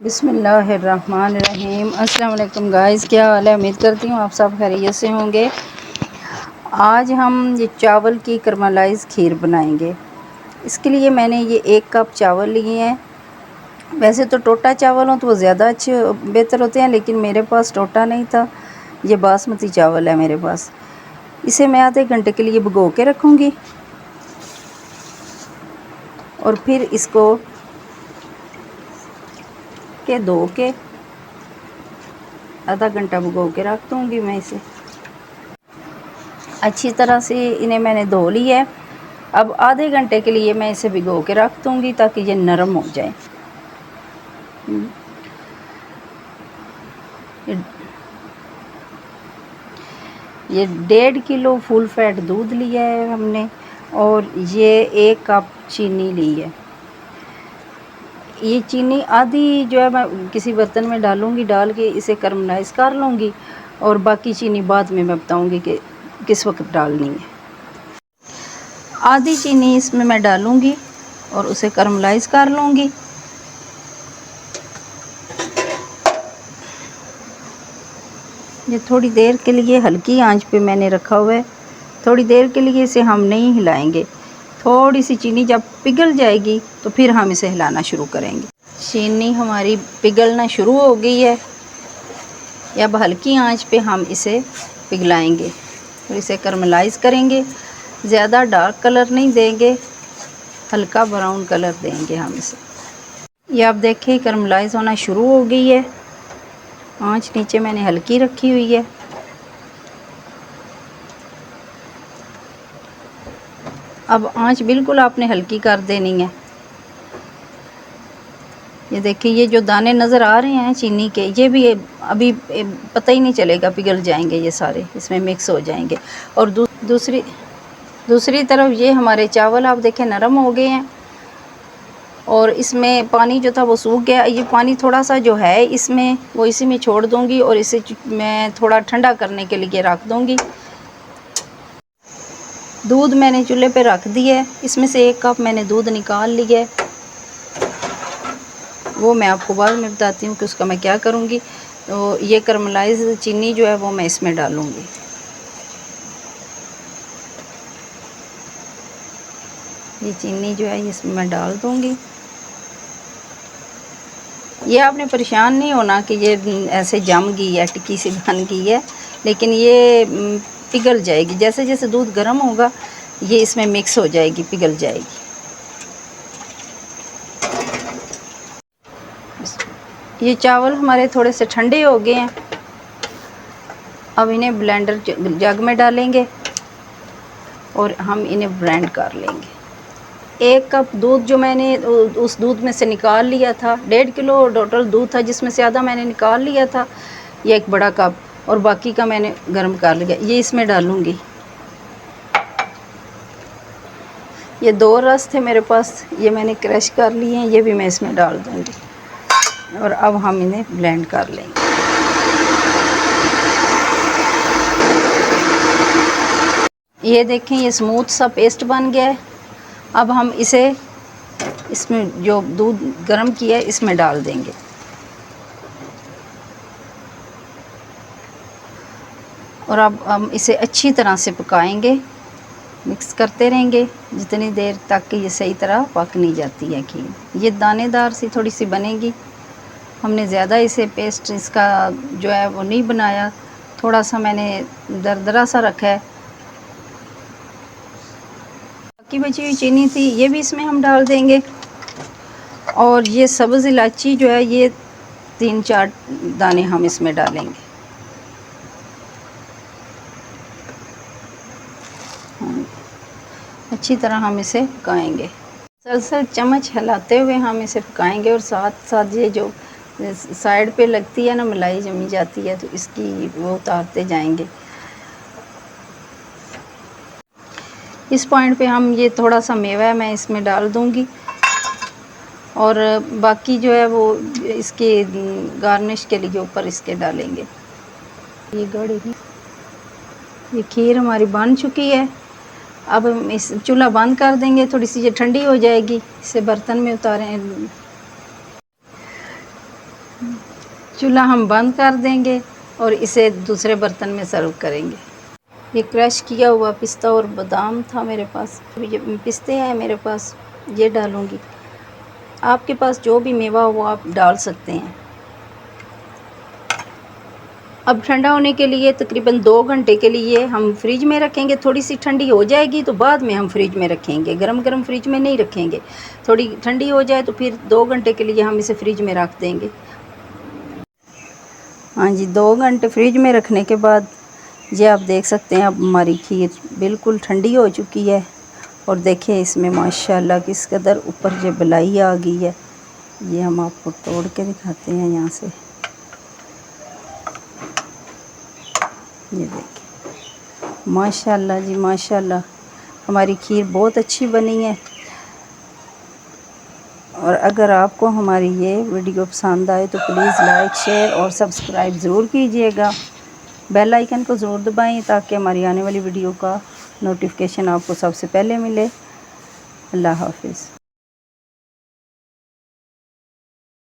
बिस्मिल्लाहिर्रहमानिर्रहीम। अस्सलाम वालेकुम गाइस, क्या हाल है? उम्मीद करती हूँ आप सब खैरियत से होंगे। आज हम ये चावल की करमलाइज़ खीर बनाएंगे। इसके लिए मैंने ये 1 कप चावल लिए हैं। वैसे तो टोटा चावल हो तो वो ज़्यादा अच्छे बेहतर होते हैं, लेकिन मेरे पास टोटा नहीं था, ये बासमती चावल है मेरे पास। इसे मैं आधे घंटे के लिए भिगो के रखूँगी और फिर इसको धो के आधा घंटा भिगो के रख दूँगी। मैं इसे अच्छी तरह से इन्हें मैंने धो लिया है। अब आधे घंटे के लिए मैं इसे भिगो के रख दूँगी ताकि ये नरम हो जाए। ये 1.5 किलो फुल फैट दूध लिया है हमने और ये 1 कप चीनी ली है। ये चीनी आधी जो है मैं किसी बर्तन में डालूँगी, डाल के इसे करमलाइज़ कर लूँगी और बाकी चीनी बाद में मैं बताऊँगी कि किस वक्त डालनी है। आधी चीनी इसमें मैं डालूँगी और उसे करमलाइज़ कर लूँगी। ये थोड़ी देर के लिए हल्की आंच पे मैंने रखा हुआ है। थोड़ी देर के लिए इसे हम नहीं हिलाएंगे। थोड़ी सी चीनी जब पिघल जाएगी तो फिर हम इसे हिलाना शुरू करेंगे। चीनी हमारी पिघलना शुरू हो गई है। अब हल्की आंच पे हम इसे पिघलाएंगे और इसे करमलाइज़ करेंगे। ज़्यादा डार्क कलर नहीं देंगे, हल्का ब्राउन कलर देंगे हम इसे। ये आप देखें करमलाइज़ होना शुरू हो गई है। आंच नीचे मैंने हल्की रखी हुई है। अब आंच बिल्कुल आपने हल्की कर देनी है। ये देखिए, ये जो दाने नज़र आ रहे हैं चीनी के, ये भी अभी पता ही नहीं चलेगा, पिघल जाएंगे, ये सारे इसमें मिक्स हो जाएंगे। और दूसरी तरफ ये हमारे चावल आप देखें नरम हो गए हैं और इसमें पानी जो था वो सूख गया। ये पानी थोड़ा सा जो है इसमें वो इसी में छोड़ दूँगी और इसे मैं थोड़ा ठंडा करने के लिए रख दूँगी। दूध मैंने चूल्हे पे रख दिया है। इसमें से 1 कप मैंने दूध निकाल लिया है। वो मैं आपको बाद में बताती हूँ कि उसका मैं क्या करूँगी। तो ये करमलाइज़ चीनी जो है वो मैं इसमें डालूँगी। ये चीनी जो है इसमें मैं डाल दूँगी। ये आपने परेशान नहीं होना कि ये ऐसे जम गई है, टिक्की सी बन गई है, लेकिन ये पिघल जाएगी। जैसे जैसे दूध गर्म होगा ये इसमें मिक्स हो जाएगी, पिघल जाएगी। ये चावल हमारे थोड़े से ठंडे हो गए हैं। अब इन्हें ब्लेंडर जग में डालेंगे और हम इन्हें ब्लेंड कर लेंगे। 1 कप दूध जो मैंने उस दूध में से निकाल लिया था, 1.5 किलो टोटल दूध था जिसमें से आधा मैंने निकाल लिया था, ये 1 बड़ा कप, और बाकी का मैंने गर्म कर लिया। ये इसमें डालूँगी। ये 2 रस थे मेरे पास, ये मैंने क्रश कर लिए हैं, ये भी मैं इसमें डाल दूँगी और अब हम इन्हें ब्लेंड कर लेंगे। ये देखें, ये स्मूथ सा पेस्ट बन गया है। अब हम इसे इसमें जो दूध गर्म किया है इसमें डाल देंगे और अब हम इसे अच्छी तरह से पकाएंगे, मिक्स करते रहेंगे जितनी देर तक कि ये सही तरह पक नहीं जाती है खीर। ये दानेदार सी थोड़ी सी बनेगी। हमने ज़्यादा इसे पेस्ट इसका जो है वो नहीं बनाया, थोड़ा सा मैंने दरदरा सा रखा है। बाकी बची हुई चीनी थी ये भी इसमें हम डाल देंगे और ये सब्ज़ इलायची जो है ये 3-4 दाने हम इसमें डालेंगे। अच्छी तरह हम इसे पकाएंगे। सलसल चम्मच हिलाते हुए हम इसे पकाएंगे और साथ साथ ये जो साइड पे लगती है ना मलाई जमी जाती है तो इसकी वो उतारते जाएंगे। इस पॉइंट पे हम ये थोड़ा सा मेवा है मैं इसमें डाल दूँगी और बाकी जो है वो इसके गार्निश के लिए ऊपर इसके डालेंगे। ये गड़ी ये खीर हमारी बन चुकी है। अब हम इस चूल्हा बंद कर देंगे, थोड़ी सी ये ठंडी हो जाएगी, इसे बर्तन में उतारें। चूल्हा हम बंद कर देंगे और इसे दूसरे बर्तन में सर्व करेंगे। ये क्रश किया हुआ पिस्ता और बादाम था मेरे पास, ये पिस्ते हैं मेरे पास, ये डालूँगी। आपके पास जो भी मेवा हो वो आप डाल सकते हैं। अब ठंडा होने के लिए तकरीबन 2 घंटे के लिए हम फ्रिज में रखेंगे। थोड़ी सी ठंडी हो जाएगी तो बाद में हम फ्रिज में रखेंगे, गरम गरम फ्रिज में नहीं रखेंगे। थोड़ी ठंडी हो जाए तो फिर 2 घंटे के लिए हम इसे फ्रिज में रख देंगे। हाँ जी, 2 घंटे फ्रिज में रखने के बाद ये आप देख सकते हैं अब हमारी खीर बिल्कुल ठंडी हो चुकी है। और देखिए इसमें माशाल्लाह किस कदर ऊपर जो बलाई आ गई है। ये हम आपको तोड़ के दिखाते हैं यहाँ से। ये देखिए माशाल्लाह जी माशाल्लाह, हमारी खीर बहुत अच्छी बनी है। और अगर आपको हमारी ये वीडियो पसंद आए तो प्लीज़ लाइक शेयर और सब्सक्राइब ज़रूर कीजिएगा। बेल आइकन को ज़रूर दबाएं ताकि हमारी आने वाली वीडियो का नोटिफिकेशन आपको सबसे पहले मिले। अल्लाह हाफ़िज़।